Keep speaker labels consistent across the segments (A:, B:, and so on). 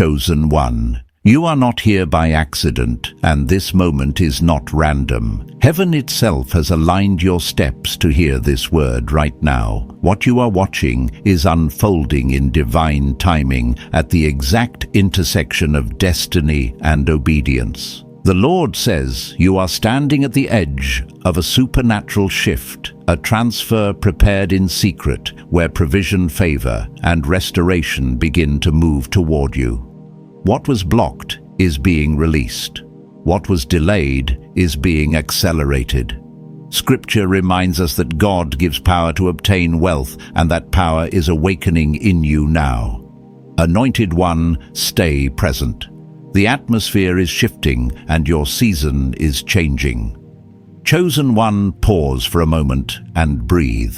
A: chosen one. You are not here by accident, and this moment is not random. Heaven itself has aligned your steps to hear this word right now. What you are watching is unfolding in divine timing at the exact intersection of destiny and obedience. The Lord says you are standing at the edge of a supernatural shift, a transfer prepared in secret where provision, favor, and restoration begin to move toward you. What was blocked is being released. What was delayed is being accelerated. Scripture reminds us that God gives power to obtain wealth, and that power is awakening in you now. Anointed one, stay present. The atmosphere is shifting, and your season is changing. Chosen one, pause for a moment and breathe.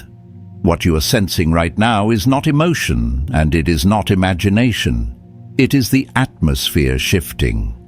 A: What you are sensing right now is not emotion, and it is not imagination. It is the atmosphere shifting.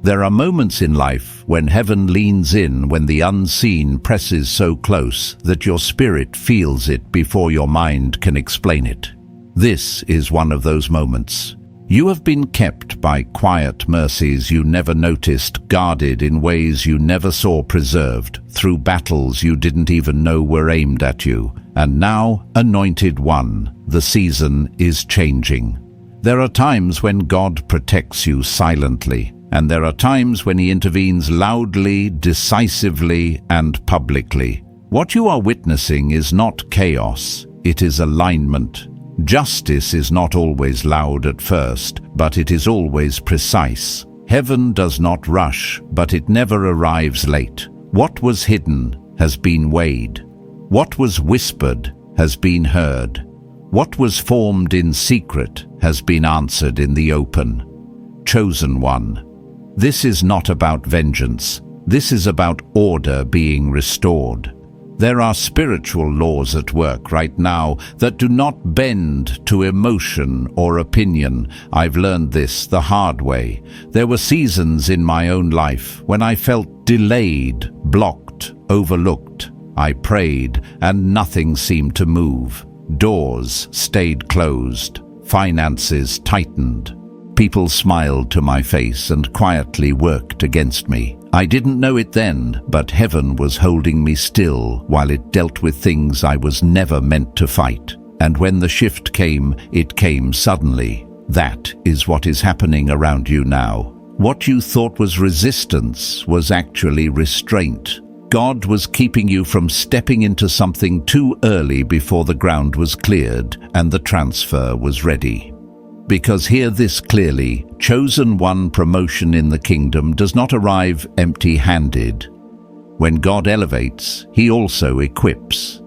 A: There are moments in life when heaven leans in, when the unseen presses so close that your spirit feels it before your mind can explain it. This is one of those moments. You have been kept by quiet mercies you never noticed, guarded in ways you never saw, preserved through battles you didn't even know were aimed at you. And now, anointed one, the season is changing. There are times when God protects you silently, and there are times when He intervenes loudly, decisively, and publicly. What you are witnessing is not chaos, it is alignment. Justice is not always loud at first, but it is always precise. Heaven does not rush, but it never arrives late. What was hidden has been weighed. What was whispered has been heard. What was formed in secret has been answered in the open. Chosen one. This is not about vengeance. This is about order being restored. There are spiritual laws at work right now that do not bend to emotion or opinion. I've learned this the hard way. There were seasons in my own life when I felt delayed, blocked, overlooked. I prayed and nothing seemed to move. Doors stayed closed. Finances tightened. People smiled to my face and quietly worked against me. I didn't know it then, but heaven was holding me still while it dealt with things I was never meant to fight. And when the shift came, it came suddenly. That is what is happening around you now. What you thought was resistance was actually restraint. God was keeping you from stepping into something too early before the ground was cleared and the transfer was ready. Because hear this clearly, chosen one, promotion in the kingdom does not arrive empty-handed. When God elevates, He also equips.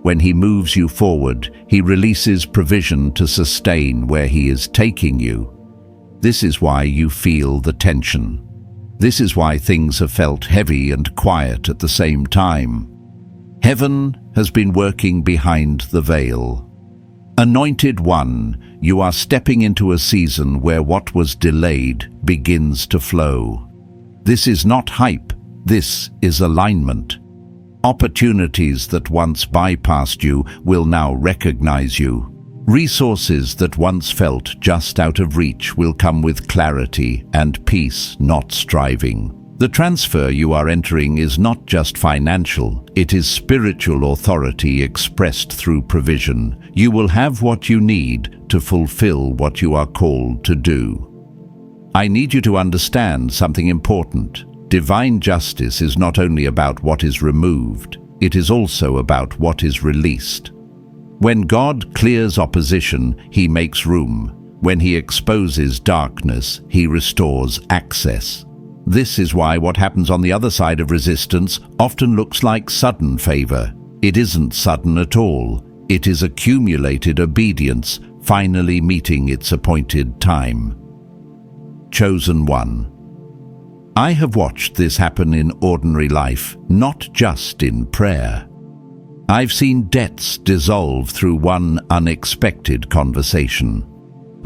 A: When He moves you forward, He releases provision to sustain where He is taking you. This is why you feel the tension. This is why things have felt heavy and quiet at the same time. Heaven has been working behind the veil. Anointed one, you are stepping into a season where what was delayed begins to flow. This is not hype, this is alignment. Opportunities that once bypassed you will now recognize you. Resources that once felt just out of reach will come with clarity and peace, not striving. The transfer you are entering is not just financial, it is spiritual authority expressed through provision. You will have what you need to fulfill what you are called to do. I need you to understand something important. Divine justice is not only about what is removed, it is also about what is released. When God clears opposition, He makes room. When He exposes darkness, He restores access. This is why what happens on the other side of resistance often looks like sudden favor. It isn't sudden at all. It is accumulated obedience, finally meeting its appointed time. Chosen one. I have watched this happen in ordinary life, not just in prayer. I've seen debts dissolve through one unexpected conversation.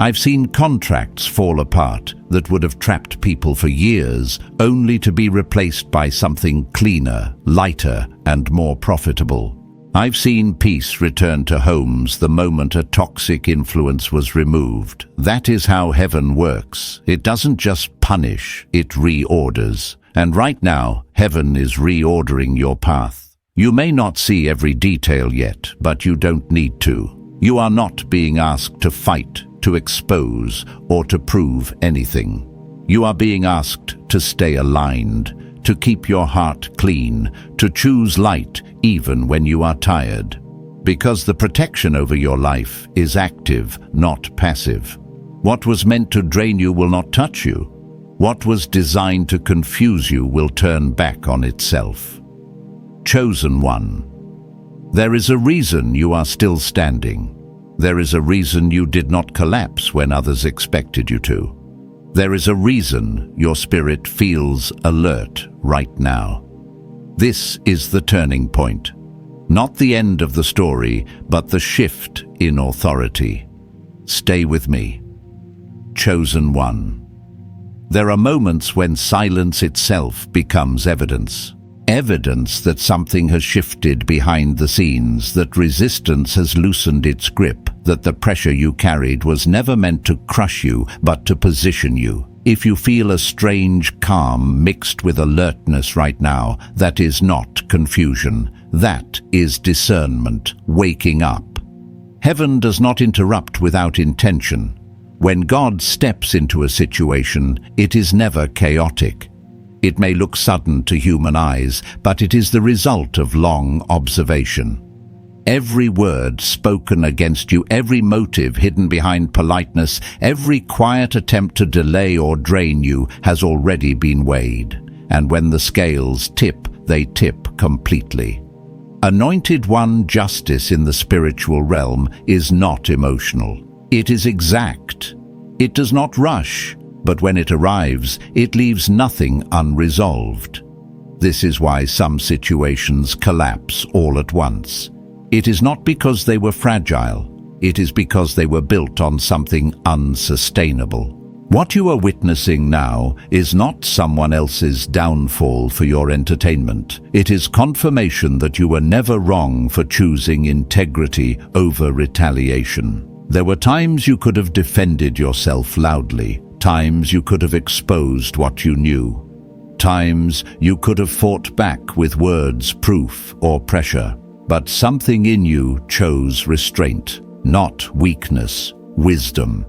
A: I've seen contracts fall apart that would have trapped people for years, only to be replaced by something cleaner, lighter, and more profitable. I've seen peace return to homes the moment a toxic influence was removed. That is how heaven works. It doesn't just punish, it reorders. And right now, heaven is reordering your path. You may not see every detail yet, but you don't need to. You are not being asked to fight, to expose, or to prove anything. You are being asked to stay aligned, to keep your heart clean, to choose light even when you are tired. Because the protection over your life is active, not passive. What was meant to drain you will not touch you. What was designed to confuse you will turn back on itself. Chosen one. There is a reason you are still standing. There is a reason you did not collapse when others expected you to. There is a reason your spirit feels alert right now. This is the turning point. Not the end of the story, but the shift in authority. Stay with me. Chosen one. There are moments when silence itself becomes evidence. Evidence that something has shifted behind the scenes, that resistance has loosened its grip, that the pressure you carried was never meant to crush you, but to position you. If you feel a strange calm mixed with alertness right now, that is not confusion. That is discernment, waking up. Heaven does not interrupt without intention. When God steps into a situation, it is never chaotic. It may look sudden to human eyes, but it is the result of long observation. Every word spoken against you, every motive hidden behind politeness, every quiet attempt to delay or drain you has already been weighed. And when the scales tip, they tip completely. Anointed one justice in the spiritual realm is not emotional. It is exact. It does not rush. But when it arrives, it leaves nothing unresolved. This is why some situations collapse all at once. It is not because they were fragile. It is because they were built on something unsustainable. What you are witnessing now is not someone else's downfall for your entertainment. It is confirmation that you were never wrong for choosing integrity over retaliation. There were times you could have defended yourself loudly. Times you could have exposed what you knew. Times you could have fought back with words, proof, or pressure. But something in you chose restraint, not weakness, wisdom.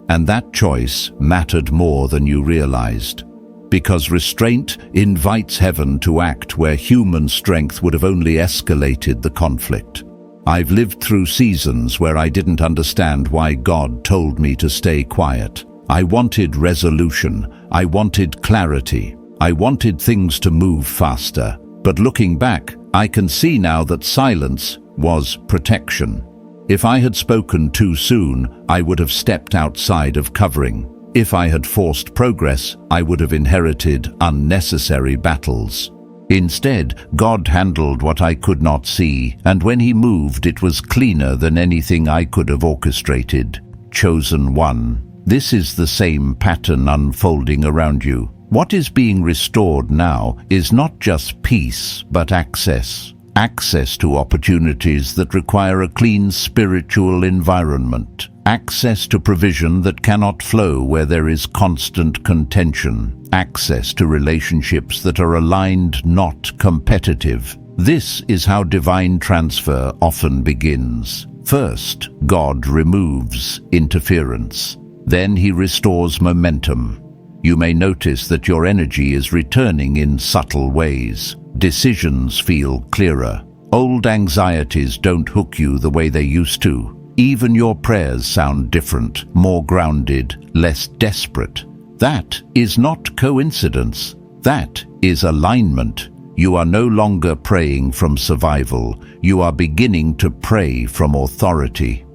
A: And that choice mattered more than you realized. Because restraint invites heaven to act where human strength would have only escalated the conflict. I've lived through seasons where I didn't understand why God told me to stay quiet. I wanted resolution. I wanted clarity. I wanted things to move faster. But looking back, I can see now that silence was protection. If I had spoken too soon, I would have stepped outside of covering. If I had forced progress, I would have inherited unnecessary battles. Instead, God handled what I could not see, and when He moved, it was cleaner than anything I could have orchestrated. Chosen one. This is the same pattern unfolding around you. What is being restored now is not just peace, but access. Access to opportunities that require a clean spiritual environment. Access to provision that cannot flow where there is constant contention. Access to relationships that are aligned, not competitive. This is how divine transfer often begins. First, God removes interference. Then He restores momentum. You may notice that your energy is returning in subtle ways. Decisions feel clearer. Old anxieties don't hook you the way they used to. Even your prayers sound different, more grounded, less desperate. That is not coincidence. That is alignment. You are no longer praying from survival. You are beginning to pray from authority.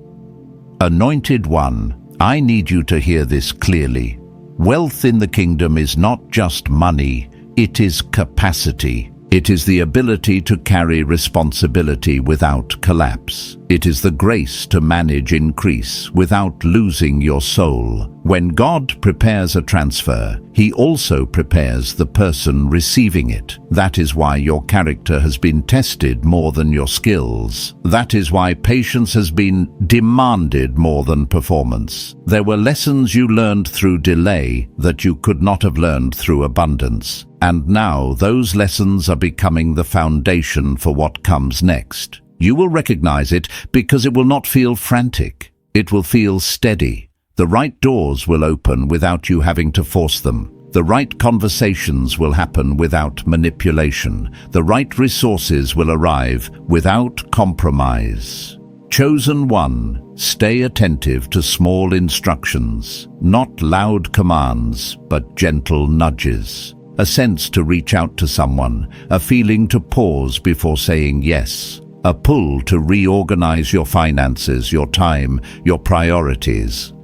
A: Anointed one, I need you to hear this clearly. Wealth in the kingdom is not just money, it is capacity. It is the ability to carry responsibility without collapse. It is the grace to manage increase without losing your soul. When God prepares a transfer, He also prepares the person receiving it. That is why your character has been tested more than your skills. That is why patience has been demanded more than performance. There were lessons you learned through delay that you could not have learned through abundance. And now those lessons are becoming the foundation for what comes next. You will recognize it because it will not feel frantic. It will feel steady. The right doors will open without you having to force them. The right conversations will happen without manipulation. The right resources will arrive without compromise. Chosen one, stay attentive to small instructions, not loud commands, but gentle nudges. A sense to reach out to someone, a feeling to pause before saying yes. A pull to reorganize your finances, your time, your priorities.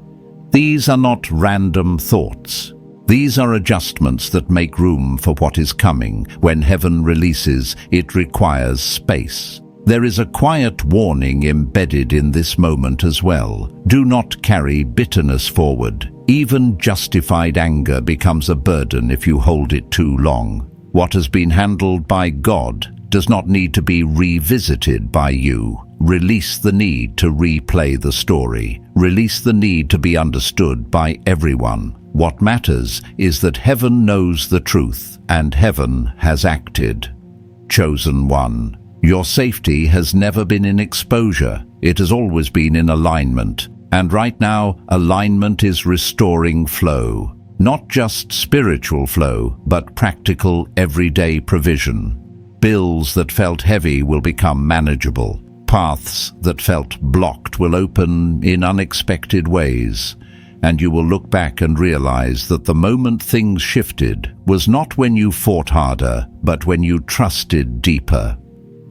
A: These are not random thoughts. These are adjustments that make room for what is coming. When heaven releases, it requires space. There is a quiet warning embedded in this moment as well. Do not carry bitterness forward. Even justified anger becomes a burden if you hold it too long. What has been handled by God does not need to be revisited by you. Release the need to replay the story. Release the need to be understood by everyone. What matters is that heaven knows the truth, and heaven has acted. Chosen one, your safety has never been in exposure. It has always been in alignment. And right now, alignment is restoring flow. Not just spiritual flow, but practical, everyday provision. Bills that felt heavy will become manageable. Paths that felt blocked will open in unexpected ways. And you will look back and realize that the moment things shifted was not when you fought harder, but when you trusted deeper.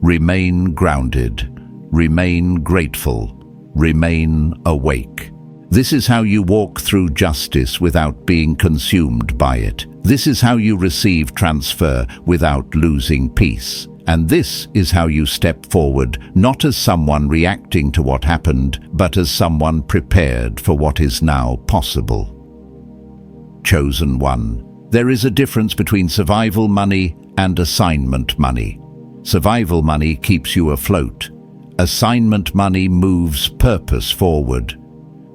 A: Remain grounded. Remain grateful. Remain awake. This is how you walk through justice without being consumed by it. This is how you receive transfer without losing peace. And this is how you step forward, not as someone reacting to what happened, but as someone prepared for what is now possible. Chosen one. There is a difference between survival money and assignment money. Survival money keeps you afloat. Assignment money moves purpose forward.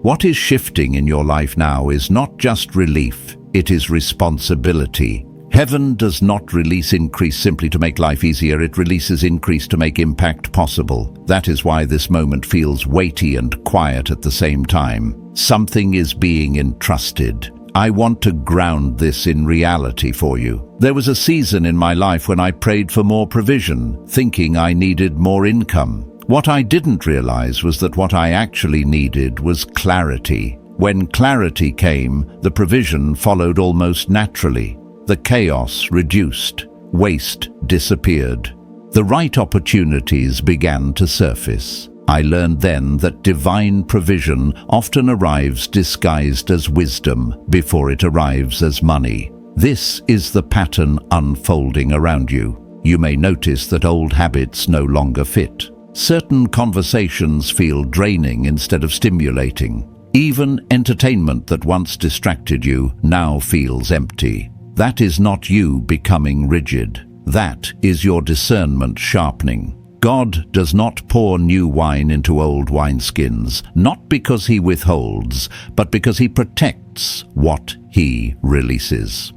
A: What is shifting in your life now is not just relief, it is responsibility. Heaven does not release increase simply to make life easier, it releases increase to make impact possible. That is why this moment feels weighty and quiet at the same time. Something is being entrusted. I want to ground this in reality for you. There was a season in my life when I prayed for more provision, thinking I needed more income. What I didn't realize was that what I actually needed was clarity. When clarity came, the provision followed almost naturally. The chaos reduced, waste disappeared. The right opportunities began to surface. I learned then that divine provision often arrives disguised as wisdom before it arrives as money. This is the pattern unfolding around you. You may notice that old habits no longer fit. Certain conversations feel draining instead of stimulating. Even entertainment that once distracted you now feels empty. That is not you becoming rigid. That is your discernment sharpening. God does not pour new wine into old wineskins, not because He withholds, but because He protects what He releases.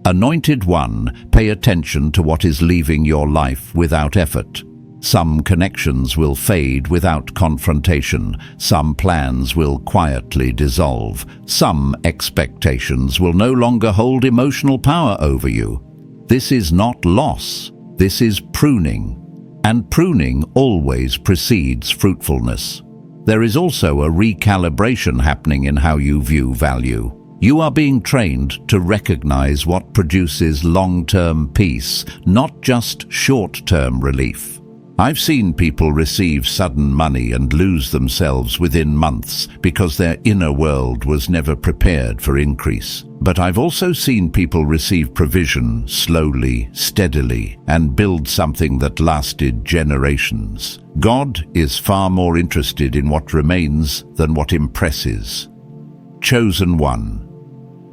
A: Anointed one, pay attention to what is leaving your life without effort. Some connections will fade without confrontation. Some plans will quietly dissolve. Some expectations will no longer hold emotional power over you. This is not loss. This is pruning. And pruning always precedes fruitfulness. There is also a recalibration happening in how you view value. You are being trained to recognize what produces long-term peace, not just short-term relief. I've seen people receive sudden money and lose themselves within months because their inner world was never prepared for increase. But I've also seen people receive provision slowly, steadily, and build something that lasted generations. God is far more interested in what remains than what impresses. Chosen one.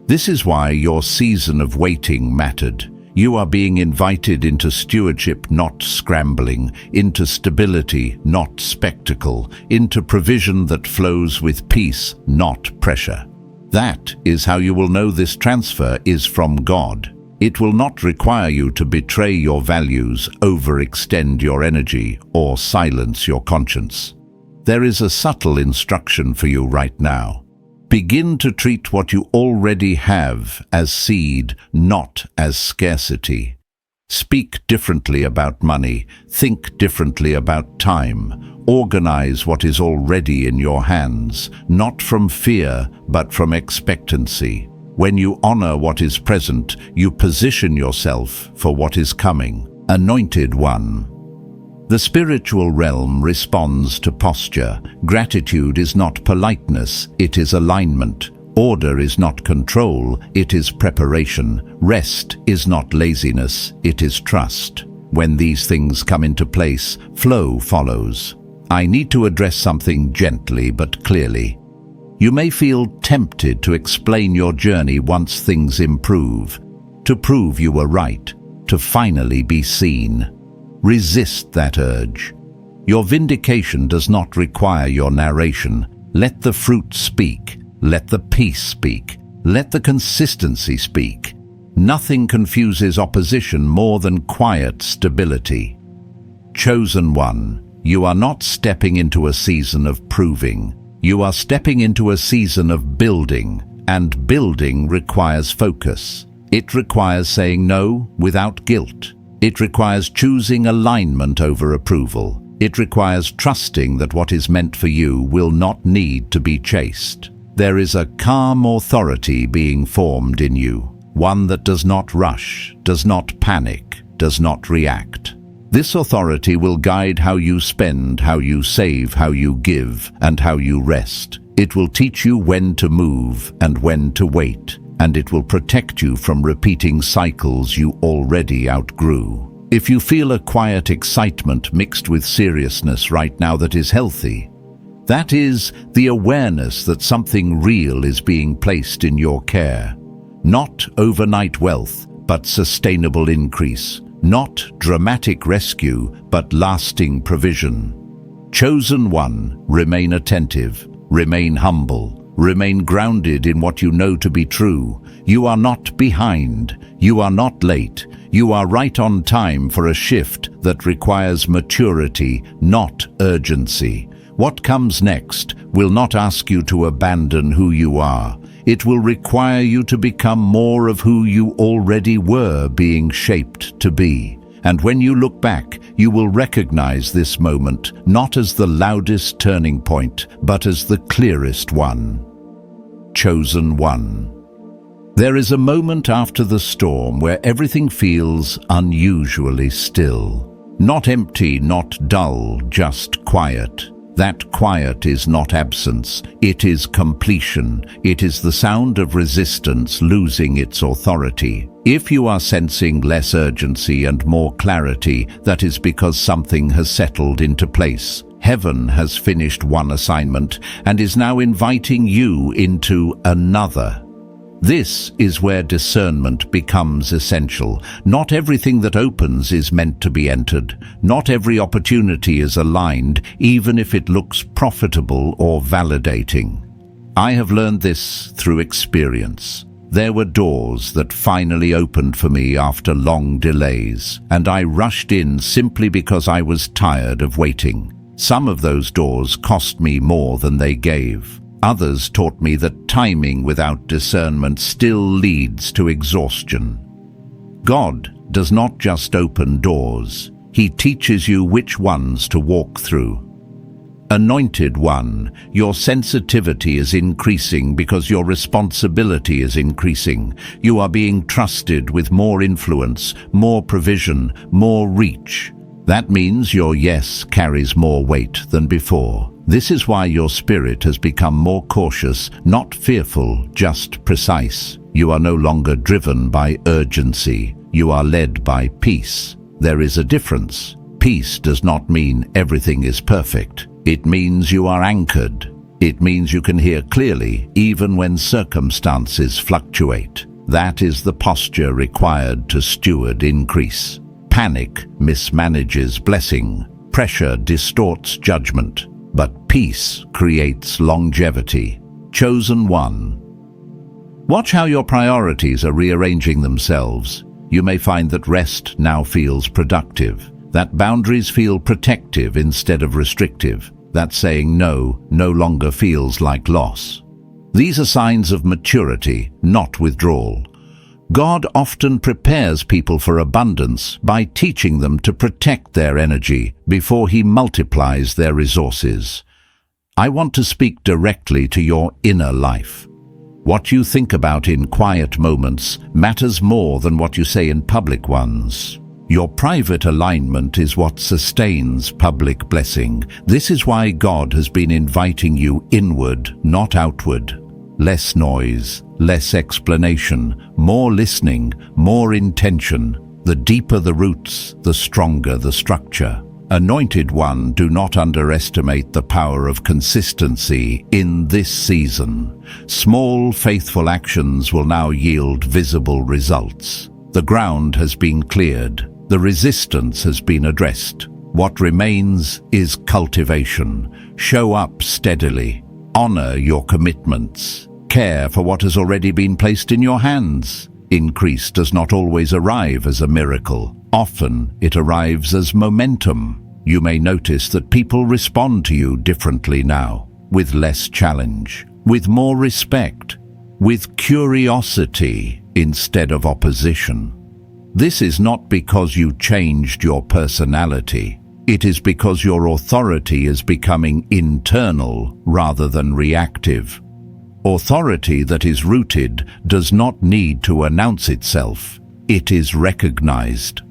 A: This is why your season of waiting mattered. You are being invited into stewardship, not scrambling, into stability, not spectacle, into provision that flows with peace, not pressure. That is how you will know this transfer is from God. It will not require you to betray your values, overextend your energy, or silence your conscience. There is a subtle instruction for you right now. Begin to treat what you already have as seed, not as scarcity. Speak differently about money, think differently about time. Organize what is already in your hands, not from fear, but from expectancy. When you honor what is present, you position yourself for what is coming. Anointed one. The spiritual realm responds to posture. Gratitude is not politeness, it is alignment. Order is not control, it is preparation. Rest is not laziness, it is trust. When these things come into place, flow follows. I need to address something gently but clearly. You may feel tempted to explain your journey once things improve, to prove you were right, to finally be seen. Resist that urge. Your vindication does not require your narration. Let the fruit speak. Let the peace speak. Let the consistency speak. Nothing confuses opposition more than quiet stability. Chosen one, you are not stepping into a season of proving. You are stepping into a season of building, and building requires focus. It requires saying no without guilt. It requires choosing alignment over approval. It requires trusting that what is meant for you will not need to be chased. There is a calm authority being formed in you, one that does not rush, does not panic, does not react. This authority will guide how you spend, how you save, how you give, and how you rest. It will teach you when to move and when to wait. And it will protect you from repeating cycles you already outgrew. If you feel a quiet excitement mixed with seriousness right now that is healthy, that is the awareness that something real is being placed in your care. Not overnight wealth, but sustainable increase. Not dramatic rescue, but lasting provision. Chosen one, remain attentive, remain humble. Remain grounded in what you know to be true. You are not behind. You are not late. You are right on time for a shift that requires maturity, not urgency. What comes next will not ask you to abandon who you are. It will require you to become more of who you already were being shaped to be. And when you look back, you will recognize this moment not as the loudest turning point, but as the clearest one. Chosen one. There is a moment after the storm where everything feels unusually still. Not empty, not dull, just quiet. That quiet is not absence, it is completion. It is the sound of resistance losing its authority. If you are sensing less urgency and more clarity, that is because something has settled into place. Heaven has finished one assignment and is now inviting you into another. This is where discernment becomes essential. Not everything that opens is meant to be entered. Not every opportunity is aligned, even if it looks profitable or validating. I have learned this through experience. There were doors that finally opened for me after long delays, and I rushed in simply because I was tired of waiting. Some of those doors cost me more than they gave. Others taught me that timing without discernment still leads to exhaustion. God does not just open doors. He teaches you which ones to walk through. Anointed one, your sensitivity is increasing because your responsibility is increasing. You are being trusted with more influence, more provision, more reach. That means your yes carries more weight than before. This is why your spirit has become more cautious, not fearful, just precise. You are no longer driven by urgency. You are led by peace. There is a difference. Peace does not mean everything is perfect. It means you are anchored. It means you can hear clearly, even when circumstances fluctuate. That is the posture required to steward increase. Panic mismanages blessing. Pressure distorts judgment. But peace creates longevity. Chosen one. Watch how your priorities are rearranging themselves. You may find that rest now feels productive, that boundaries feel protective instead of restrictive, that saying no longer feels like loss. These are signs of maturity, not withdrawal. God often prepares people for abundance by teaching them to protect their energy before He multiplies their resources. I want to speak directly to your inner life. What you think about in quiet moments matters more than what you say in public ones. Your private alignment is what sustains public blessing. This is why God has been inviting you inward, not outward. Less noise, less explanation, more listening, more intention. The deeper the roots, the stronger the structure. Anointed one, do not underestimate the power of consistency in this season. Small, faithful actions will now yield visible results. The ground has been cleared. The resistance has been addressed. What remains is cultivation. Show up steadily. Honor your commitments. Care for what has already been placed in your hands. Increase does not always arrive as a miracle. Often it arrives as momentum. You may notice that people respond to you differently now, with less challenge, with more respect, with curiosity instead of opposition. This is not because you changed your personality. It is because your authority is becoming internal rather than reactive. Authority that is rooted does not need to announce itself. It is recognized.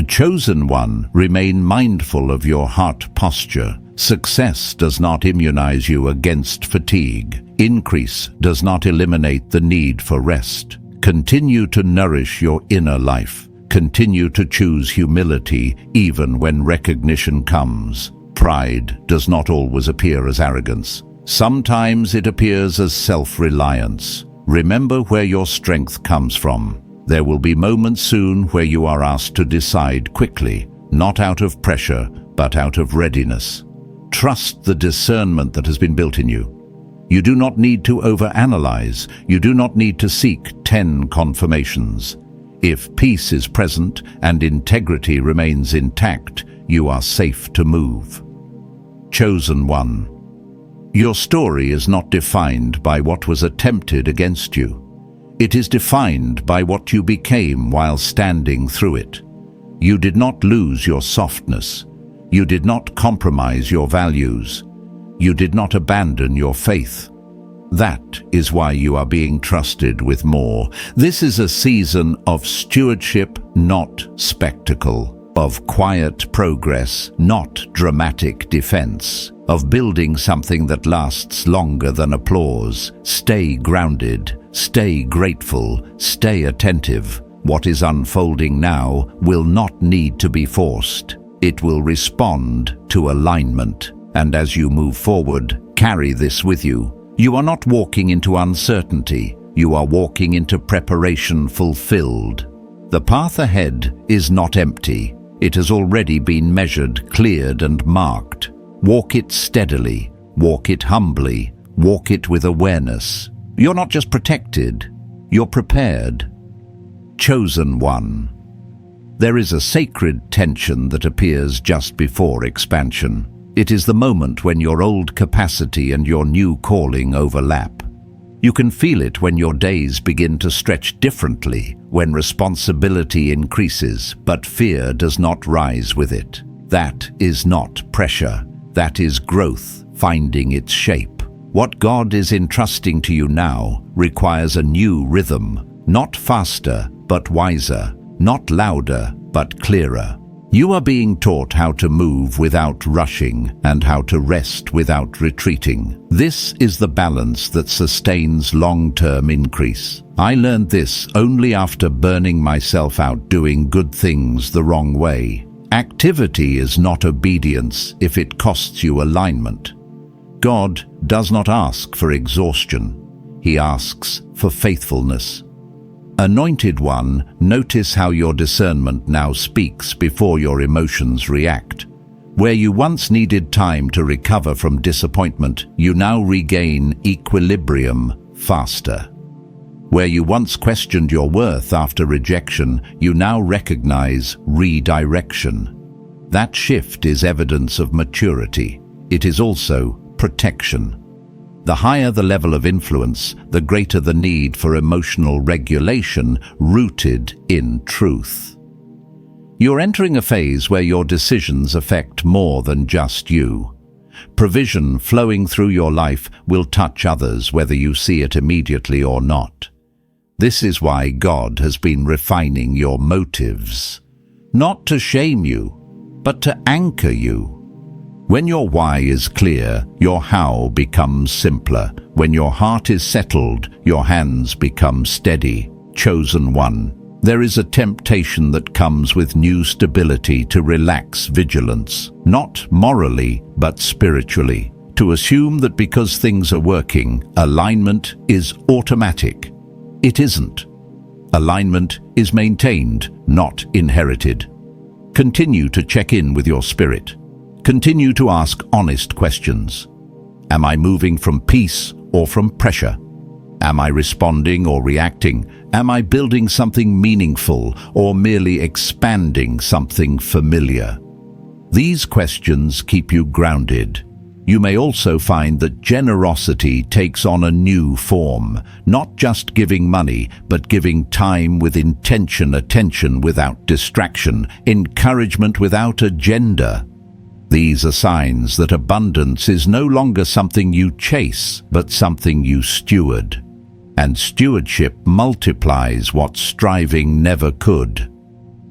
A: Chosen one, remain mindful of your heart posture. Success does not immunize you against fatigue. Increase does not eliminate the need for rest. Continue to nourish your inner life. Continue to choose humility even when recognition comes. Pride does not always appear as arrogance. Sometimes it appears as self-reliance. Remember where your strength comes from. There will be moments soon where you are asked to decide quickly, not out of pressure, but out of readiness. Trust the discernment that has been built in you. You do not need to overanalyze. You do not need to seek 10 confirmations. If peace is present and integrity remains intact, you are safe to move. Chosen one. Your story is not defined by what was attempted against you. It is defined by what you became while standing through it. You did not lose your softness. You did not compromise your values. You did not abandon your faith. That is why you are being trusted with more. This is a season of stewardship, not spectacle. Of quiet progress, not dramatic defense. Of building something that lasts longer than applause. Stay grounded, stay grateful, stay attentive. What is unfolding now will not need to be forced. It will respond to alignment. And as you move forward, carry this with you. You are not walking into uncertainty. You are walking into preparation fulfilled. The path ahead is not empty. It has already been measured, cleared, and marked. Walk it steadily, walk it humbly, walk it with awareness. You're not just protected, you're prepared. Chosen one. There is a sacred tension that appears just before expansion. It is the moment when your old capacity and your new calling overlap. You can feel it when your days begin to stretch differently, when responsibility increases, but fear does not rise with it. That is not pressure. That is growth finding its shape. What God is entrusting to you now requires a new rhythm, not faster, but wiser, not louder, but clearer. You are being taught how to move without rushing and how to rest without retreating. This is the balance that sustains long-term increase. I learned this only after burning myself out doing good things the wrong way. Activity is not obedience if it costs you alignment. God does not ask for exhaustion. He asks for faithfulness. Anointed One, notice how your discernment now speaks before your emotions react. Where you once needed time to recover from disappointment, you now regain equilibrium faster. Where you once questioned your worth after rejection, you now recognize redirection. That shift is evidence of maturity. It is also protection. The higher the level of influence, the greater the need for emotional regulation rooted in truth. You're entering a phase where your decisions affect more than just you. Provision flowing through your life will touch others whether you see it immediately or not. This is why God has been refining your motives. Not to shame you, but to anchor you. When your why is clear, your how becomes simpler. When your heart is settled, your hands become steady. Chosen One, there is a temptation that comes with new stability to relax vigilance, not morally, but spiritually. To assume that because things are working, alignment is automatic. It isn't. Alignment is maintained, not inherited. Continue to check in with your spirit. Continue to ask honest questions. Am I moving from peace or from pressure? Am I responding or reacting? Am I building something meaningful or merely expanding something familiar? These questions keep you grounded. You may also find that generosity takes on a new form, not just giving money, but giving time with intention, attention without distraction, encouragement without agenda. These are signs that abundance is no longer something you chase, but something you steward. And stewardship multiplies what striving never could.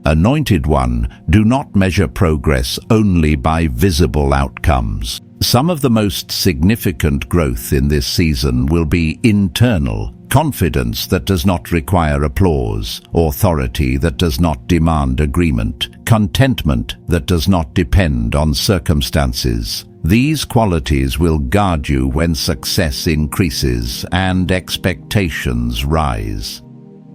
A: Anointed One, do not measure progress only by visible outcomes. Some of the most significant growth in this season will be internal. Confidence that does not require applause, authority that does not demand agreement, contentment that does not depend on circumstances. These qualities will guard you when success increases and expectations rise.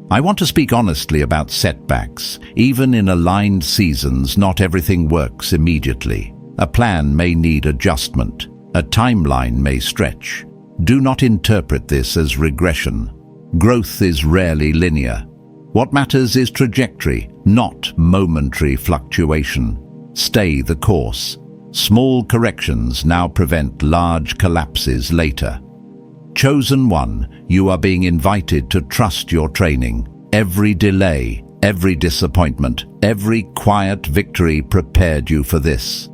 A: I want to speak honestly about setbacks. Even in aligned seasons, not everything works immediately. A plan may need adjustment. A timeline may stretch. Do not interpret this as regression. Growth is rarely linear. What matters is trajectory, not momentary fluctuation. Stay the course. Small corrections now prevent large collapses later. Chosen One, you are being invited to trust your training. Every delay, every disappointment, every quiet victory prepared you for this.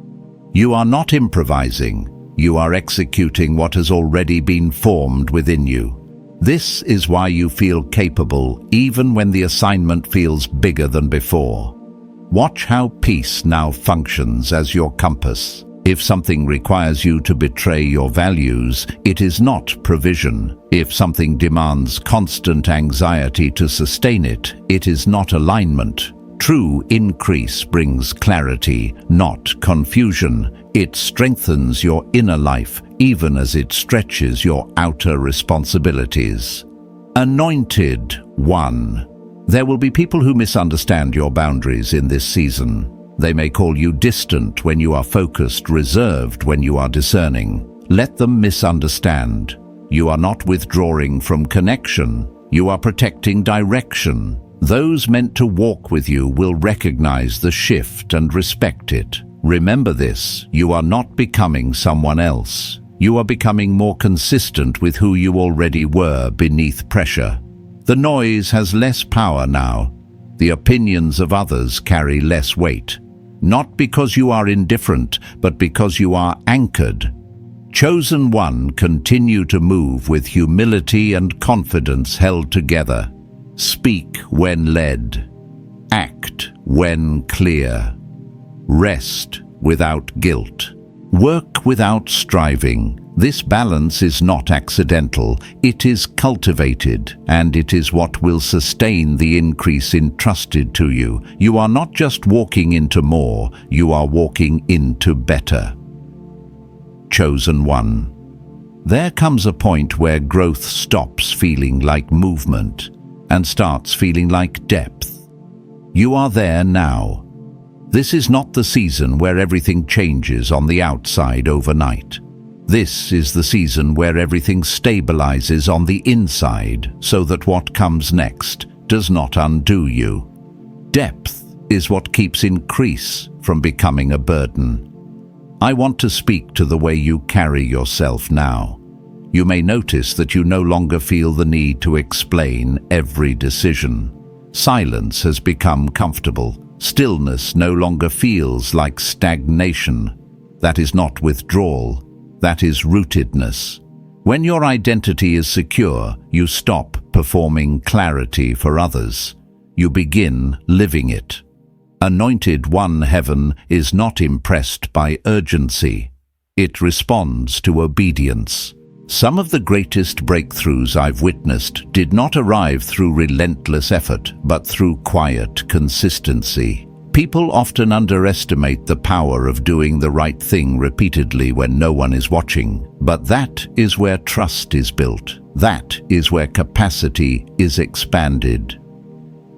A: You are not improvising. You are executing what has already been formed within you. This is why you feel capable even when the assignment feels bigger than before. Watch how peace now functions as your compass. If something requires you to betray your values, it is not provision. If something demands constant anxiety to sustain it, it is not alignment. True increase brings clarity, not confusion. It strengthens your inner life, even as it stretches your outer responsibilities. Anointed One. There will be people who misunderstand your boundaries in this season. They may call you distant when you are focused, reserved when you are discerning. Let them misunderstand. You are not withdrawing from connection. You are protecting direction. Those meant to walk with you will recognize the shift and respect it. Remember this, you are not becoming someone else. You are becoming more consistent with who you already were beneath pressure. The noise has less power now. The opinions of others carry less weight. Not because you are indifferent, but because you are anchored. Chosen One, continue to move with humility and confidence held together. Speak when led. Act when clear. Rest without guilt. Work without striving. This balance is not accidental, it is cultivated, and it is what will sustain the increase entrusted to you. You are not just walking into more, you are walking into better. Chosen one. There comes a point where growth stops feeling like movement and starts feeling like depth. You are there now. This is not the season where everything changes on the outside overnight. This is the season where everything stabilizes on the inside so that what comes next does not undo you. Depth is what keeps increase from becoming a burden. I want to speak to the way you carry yourself now. You may notice that you no longer feel the need to explain every decision. Silence has become comfortable. Stillness no longer feels like stagnation. That is not withdrawal, that is rootedness. When your identity is secure, you stop performing clarity for others. You begin living it. Anointed One Heaven is not impressed by urgency. It responds to obedience. Some of the greatest breakthroughs I've witnessed did not arrive through relentless effort, but through quiet consistency. People often underestimate the power of doing the right thing repeatedly when no one is watching, but that is where trust is built. That is where capacity is expanded.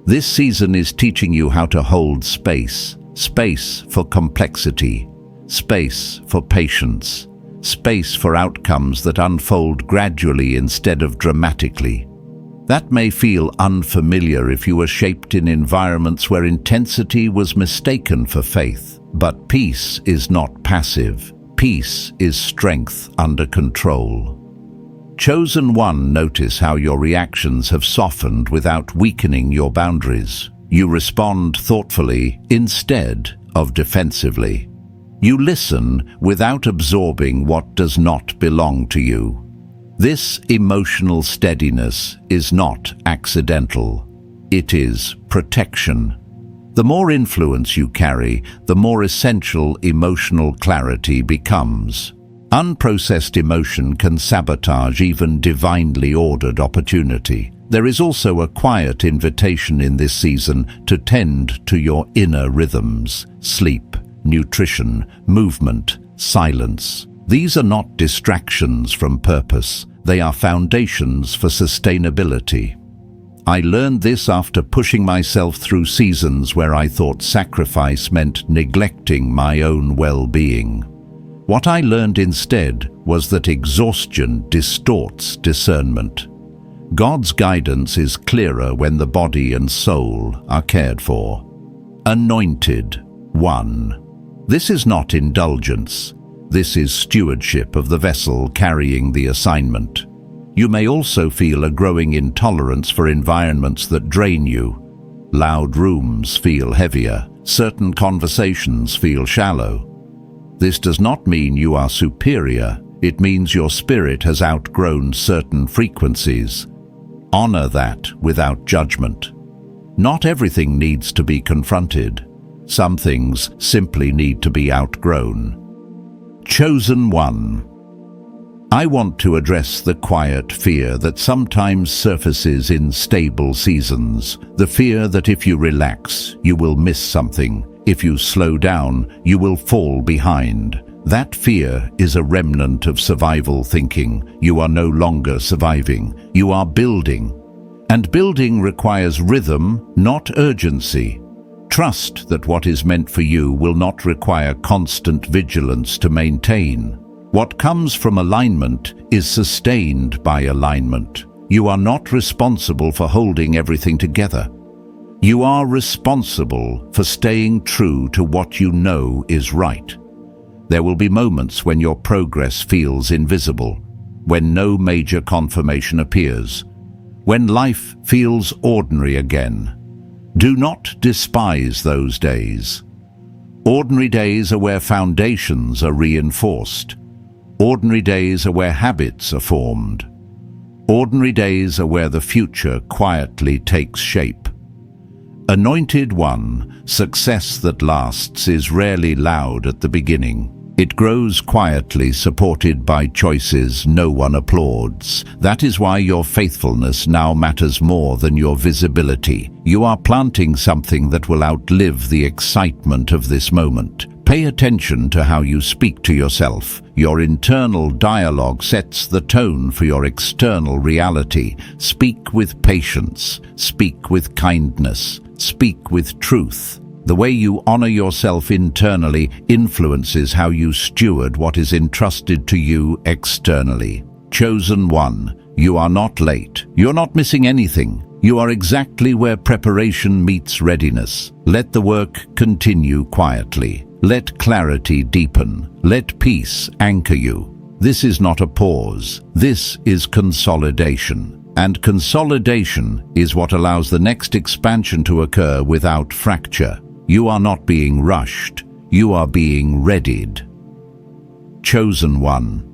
A: This season is teaching you how to hold space. Space for complexity. Space for patience. Space for outcomes that unfold gradually instead of dramatically. That may feel unfamiliar if you were shaped in environments where intensity was mistaken for faith. But peace is not passive. Peace is strength under control. Chosen one, notice how your reactions have softened without weakening your boundaries. You respond thoughtfully instead of defensively. You listen without absorbing what does not belong to you. This emotional steadiness is not accidental. It is protection. The more influence you carry, the more essential emotional clarity becomes. Unprocessed emotion can sabotage even divinely ordered opportunity. There is also a quiet invitation in this season to tend to your inner rhythms. Sleep, nutrition, movement, silence. These are not distractions from purpose. They are foundations for sustainability. I learned this after pushing myself through seasons where I thought sacrifice meant neglecting my own well-being. What I learned instead was that exhaustion distorts discernment. God's guidance is clearer when the body and soul are cared for. Anointed One. This is not indulgence. This is stewardship of the vessel carrying the assignment. You may also feel a growing intolerance for environments that drain you. Loud rooms feel heavier. Certain conversations feel shallow. This does not mean you are superior. It means your spirit has outgrown certain frequencies. Honor that without judgment. Not everything needs to be confronted. Some things simply need to be outgrown. Chosen one. I want to address the quiet fear that sometimes surfaces in stable seasons. The fear that if you relax, you will miss something. If you slow down, you will fall behind. That fear is a remnant of survival thinking. You are no longer surviving. You are building. And building requires rhythm, not urgency. Trust that what is meant for you will not require constant vigilance to maintain. What comes from alignment is sustained by alignment. You are not responsible for holding everything together. You are responsible for staying true to what you know is right. There will be moments when your progress feels invisible, when no major confirmation appears, when life feels ordinary again. Do not despise those days. Ordinary days are where foundations are reinforced. Ordinary days are where habits are formed. Ordinary days are where the future quietly takes shape. Anointed One, success that lasts is rarely loud at the beginning. It grows quietly, supported by choices no one applauds. That is why your faithfulness now matters more than your visibility. You are planting something that will outlive the excitement of this moment. Pay attention to how you speak to yourself. Your internal dialogue sets the tone for your external reality. Speak with patience. Speak with kindness. Speak with truth. The way you honor yourself internally influences how you steward what is entrusted to you externally. Chosen one, you are not late. You're not missing anything. You are exactly where preparation meets readiness. Let the work continue quietly. Let clarity deepen. Let peace anchor you. This is not a pause. This is consolidation. And consolidation is what allows the next expansion to occur without fracture. You are not being rushed. You are being readied. Chosen one.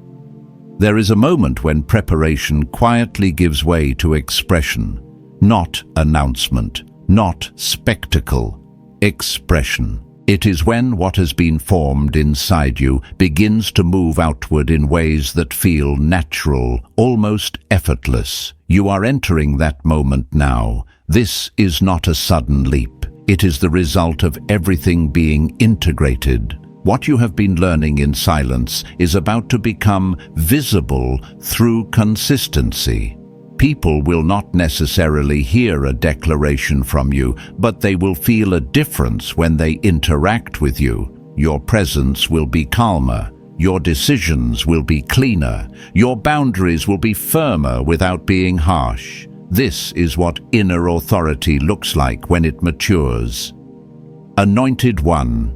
A: There is a moment when preparation quietly gives way to expression. Not announcement, not spectacle, expression. It is when what has been formed inside you begins to move outward in ways that feel natural, almost effortless. You are entering that moment now. This is not a sudden leap. It is the result of everything being integrated. What you have been learning in silence is about to become visible through consistency. People will not necessarily hear a declaration from you, but they will feel a difference when they interact with you. Your presence will be calmer. Your decisions will be cleaner. Your boundaries will be firmer without being harsh. This is what inner authority looks like when it matures. Anointed One.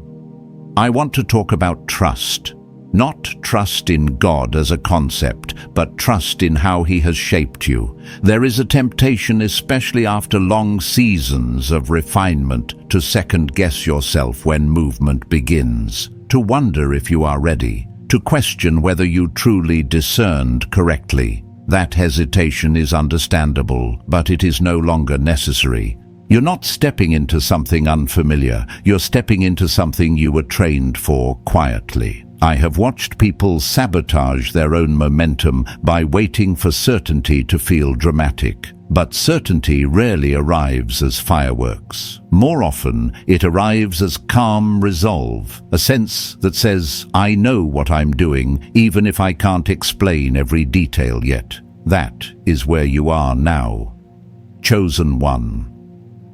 A: I want to talk about trust. Not trust in God as a concept, but trust in how He has shaped you. There is a temptation, especially after long seasons of refinement, to second-guess yourself when movement begins, to wonder if you are ready, to question whether you truly discerned correctly. That hesitation is understandable, but it is no longer necessary. You're not stepping into something unfamiliar. You're stepping into something you were trained for quietly. I have watched people sabotage their own momentum by waiting for certainty to feel dramatic. But certainty rarely arrives as fireworks. More often, it arrives as calm resolve, a sense that says, I know what I'm doing, even if I can't explain every detail yet. That is where you are now. Chosen One.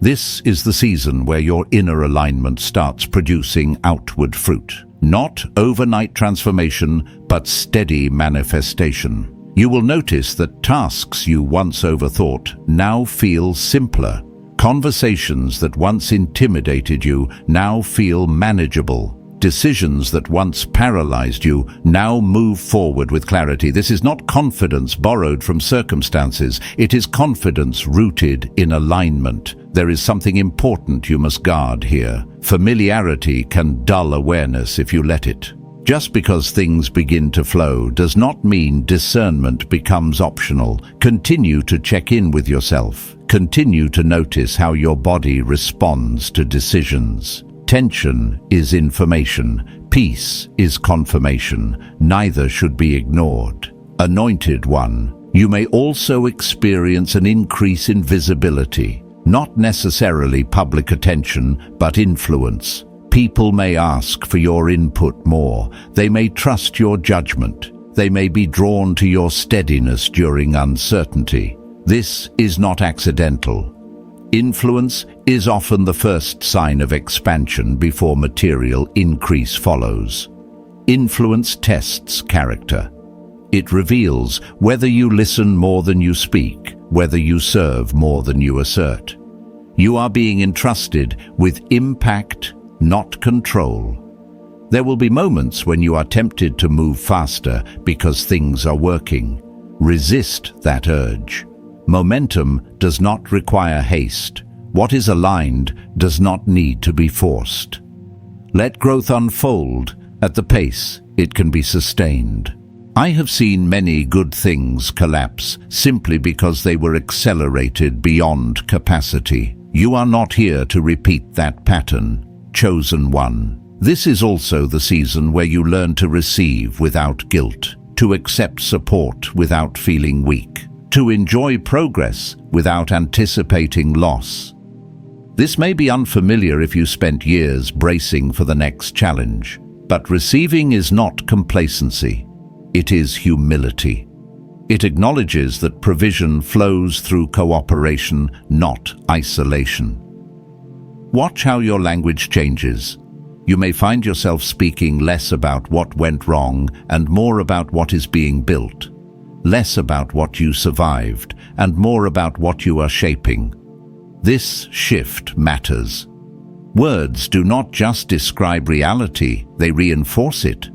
A: This is the season where your inner alignment starts producing outward fruit. Not overnight transformation, but steady manifestation. You will notice that tasks you once overthought now feel simpler. Conversations that once intimidated you now feel manageable. Decisions that once paralyzed you now move forward with clarity. This is not confidence borrowed from circumstances. It is confidence rooted in alignment. There is something important you must guard here. Familiarity can dull awareness if you let it. Just because things begin to flow does not mean discernment becomes optional. Continue to check in with yourself. Continue to notice how your body responds to decisions. Tension is information. Peace is confirmation. Neither should be ignored. Anointed One, you may also experience an increase in visibility. Not necessarily public attention, but influence. People may ask for your input more. They may trust your judgment. They may be drawn to your steadiness during uncertainty. This is not accidental. Influence is often the first sign of expansion before material increase follows. Influence tests character. It reveals whether you listen more than you speak, whether you serve more than you assert. You are being entrusted with impact, not control. There will be moments when you are tempted to move faster because things are working. Resist that urge. Momentum does not require haste. What is aligned does not need to be forced. Let growth unfold at the pace it can be sustained. I have seen many good things collapse simply because they were accelerated beyond capacity. You are not here to repeat that pattern, chosen one. This is also the season where you learn to receive without guilt, to accept support without feeling weak, to enjoy progress without anticipating loss. This may be unfamiliar if you spent years bracing for the next challenge, but receiving is not complacency. It is humility. It acknowledges that provision flows through cooperation, not isolation. Watch how your language changes. You may find yourself speaking less about what went wrong and more about what is being built, less about what you survived and more about what you are shaping. This shift matters. Words do not just describe reality, they reinforce it.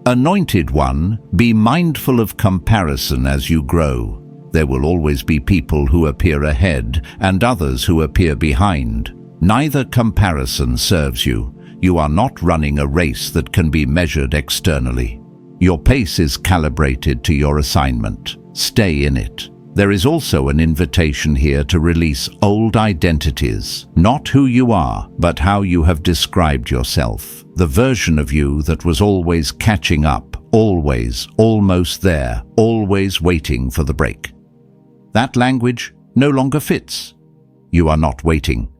A: Anointed one, be mindful of comparison as you grow. There will always be people who appear ahead and others who appear behind. Neither comparison serves you. You are not running a race that can be measured externally. Your pace is calibrated to your assignment. Stay in it. There is also an invitation here to release old identities, not who you are, but how you have described yourself. The version of you that was always catching up, always, almost there, always waiting for the break. That language no longer fits. You are not waiting.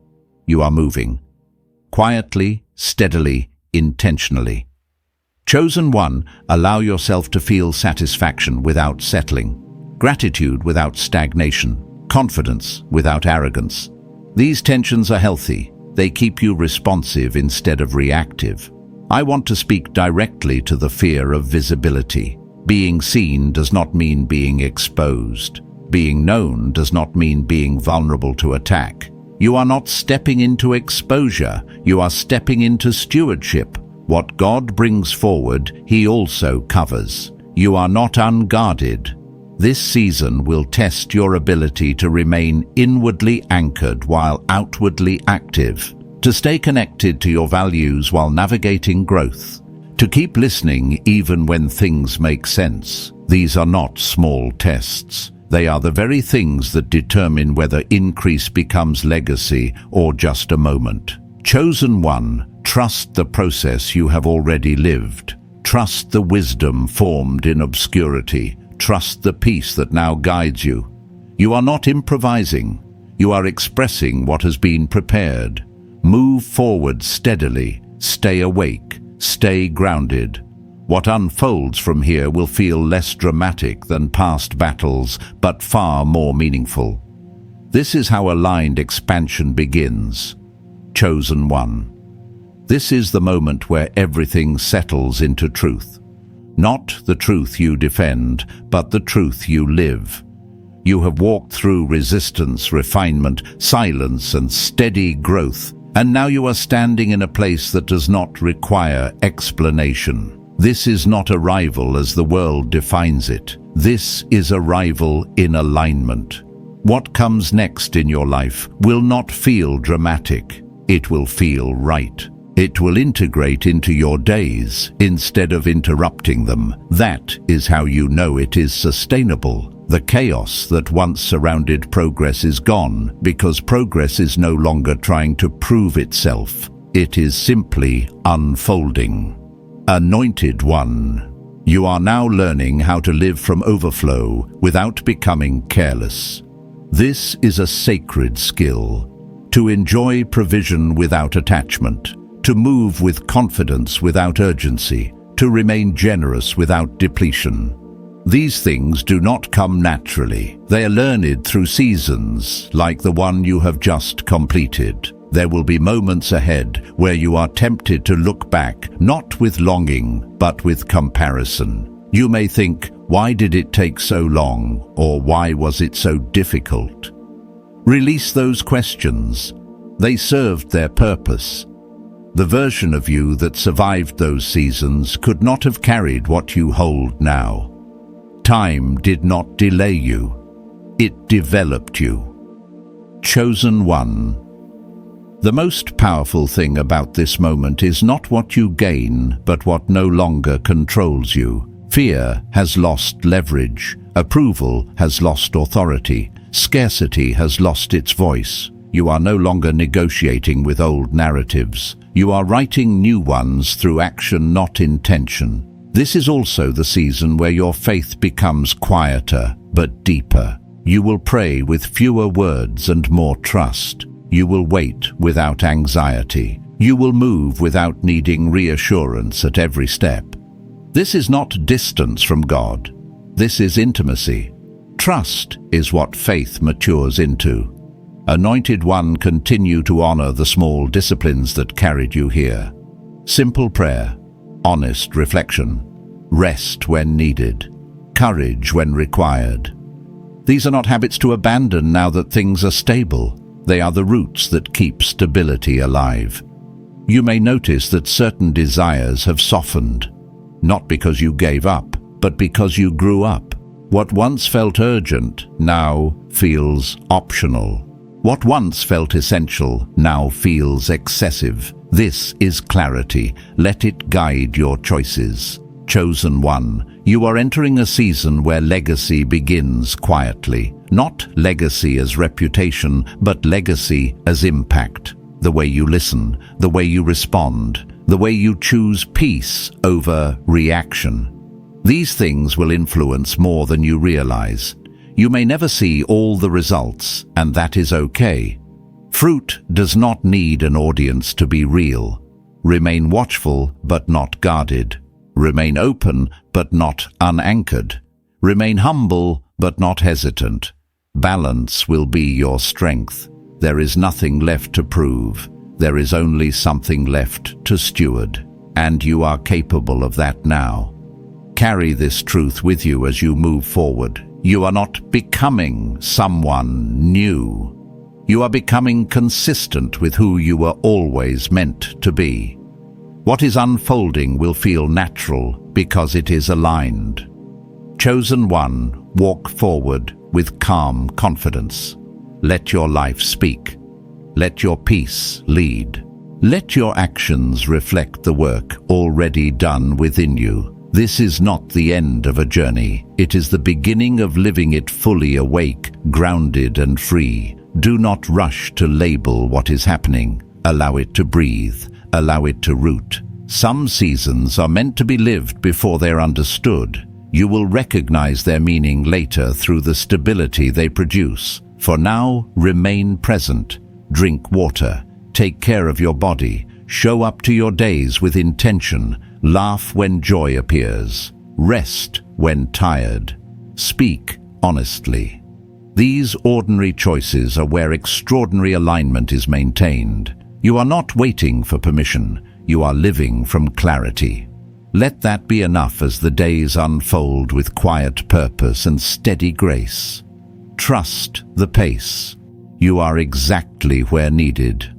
A: You are moving. Quietly, steadily, intentionally. Chosen one, allow yourself to feel satisfaction without settling. Gratitude without stagnation, confidence without arrogance. These tensions are healthy. They keep you responsive instead of reactive. I want to speak directly to the fear of visibility. Being seen does not mean being exposed. Being known does not mean being vulnerable to attack. You are not stepping into exposure. You are stepping into stewardship. What God brings forward, He also covers. You are not unguarded. This season will test your ability to remain inwardly anchored while outwardly active, to stay connected to your values while navigating growth, to keep listening even when things make sense. These are not small tests. They are the very things that determine whether increase becomes legacy or just a moment. Chosen one, trust the process you have already lived. Trust the wisdom formed in obscurity. Trust the peace that now guides you. You are not improvising. You are expressing what has been prepared. Move forward steadily. Stay awake. Stay grounded. What unfolds from here will feel less dramatic than past battles, but far more meaningful. This is how aligned expansion begins. Chosen one. This is the moment where everything settles into truth. Not the truth you defend, but the truth you live. You have walked through resistance, refinement, silence, and steady growth, and now you are standing in a place that does not require explanation. This is not arrival as the world defines it. This is arrival in alignment. What comes next in your life will not feel dramatic. It will feel right. It will integrate into your days instead of interrupting them. That is how you know it is sustainable. The chaos that once surrounded progress is gone because progress is no longer trying to prove itself. It is simply unfolding. Anointed one, you are now learning how to live from overflow without becoming careless. This is a sacred skill. To enjoy provision without attachment. To move with confidence without urgency, to remain generous without depletion. These things do not come naturally. They are learned through seasons, like the one you have just completed. There will be moments ahead where you are tempted to look back, not with longing, but with comparison. You may think, why did it take so long? Or why was it so difficult? Release those questions. They served their purpose. The version of you that survived those seasons could not have carried what you hold now. Time did not delay you. It developed you. Chosen one. The most powerful thing about this moment is not what you gain, but what no longer controls you. Fear has lost leverage. Approval has lost authority. Scarcity has lost its voice. You are no longer negotiating with old narratives. You are writing new ones through action, not intention. This is also the season where your faith becomes quieter but deeper. You will pray with fewer words and more trust. You will wait without anxiety. You will move without needing reassurance at every step. This is not distance from God. This is intimacy. Trust is what faith matures into. Anointed One, continue to honor the small disciplines that carried you here. Simple prayer, honest reflection, rest when needed, courage when required. These are not habits to abandon now that things are stable. They are the roots that keep stability alive. You may notice that certain desires have softened, not because you gave up, but because you grew up. What once felt urgent now feels optional. What once felt essential now feels excessive. This is clarity. Let it guide your choices. Chosen One, you are entering a season where legacy begins quietly. Not legacy as reputation, but legacy as impact. The way you listen, the way you respond, the way you choose peace over reaction. These things will influence more than you realize. You may never see all the results, and that is okay. Fruit does not need an audience to be real. Remain watchful, but not guarded. Remain open, but not unanchored. Remain humble, but not hesitant. Balance will be your strength. There is nothing left to prove. There is only something left to steward. And you are capable of that now. Carry this truth with you as you move forward. You are not becoming someone new. You are becoming consistent with who you were always meant to be. What is unfolding will feel natural because it is aligned. Chosen One, walk forward with calm confidence. Let your life speak. Let your peace lead. Let your actions reflect the work already done within you. This is not the end of a journey. It is the beginning of living it fully awake, grounded and free. Do not rush to label what is happening. Allow it to breathe. Allow it to root. Some seasons are meant to be lived before they're understood. You will recognize their meaning later through the stability they produce. For now, remain present. Drink water. Take care of your body. Show up to your days with intention. Laugh when joy appears. Rest when tired. Speak honestly. These ordinary choices are where extraordinary alignment is maintained. You are not waiting for permission. You are living from clarity. Let that be enough as the days unfold with quiet purpose and steady grace. Trust the pace. You are exactly where needed.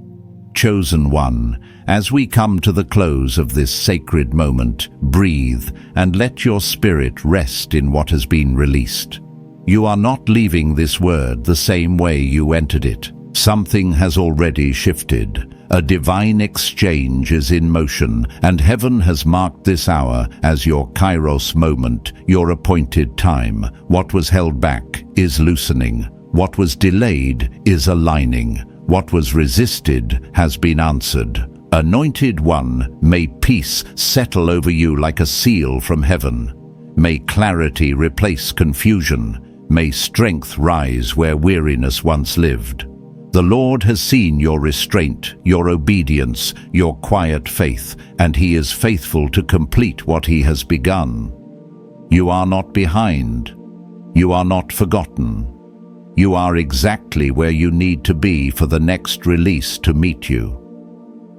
A: Chosen One, as we come to the close of this sacred moment, breathe and let your spirit rest in what has been released. You are not leaving this word the same way you entered it. Something has already shifted. A divine exchange is in motion, and heaven has marked this hour as your kairos moment, your appointed time. What was held back is loosening. What was delayed is aligning. What was resisted has been answered. Anointed One, may peace settle over you like a seal from heaven. May clarity replace confusion. May strength rise where weariness once lived. The Lord has seen your restraint, your obedience, your quiet faith, and He is faithful to complete what He has begun. You are not behind. You are not forgotten. You are exactly where you need to be for the next release to meet you.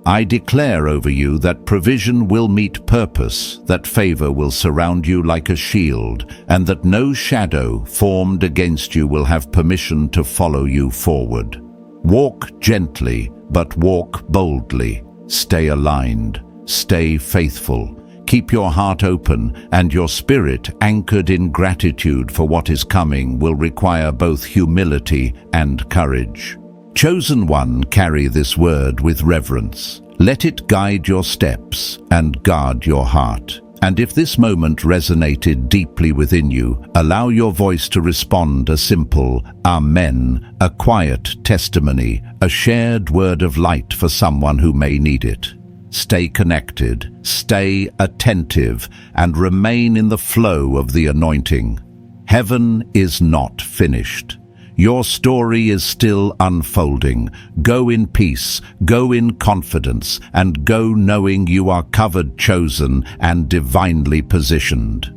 A: I declare over you that provision will meet purpose, that favor will surround you like a shield, and that no shadow formed against you will have permission to follow you forward. Walk gently, but walk boldly. Stay aligned. Stay faithful. Keep your heart open, and your spirit anchored in gratitude for what is coming will require both humility and courage. Chosen One, carry this word with reverence. Let it guide your steps and guard your heart. And if this moment resonated deeply within you, allow your voice to respond a simple Amen, a quiet testimony, a shared word of light for someone who may need it. Stay connected, stay attentive, and remain in the flow of the anointing. Heaven is not finished. Your story is still unfolding. Go in peace, go in confidence, and go knowing you are covered, chosen, and divinely positioned.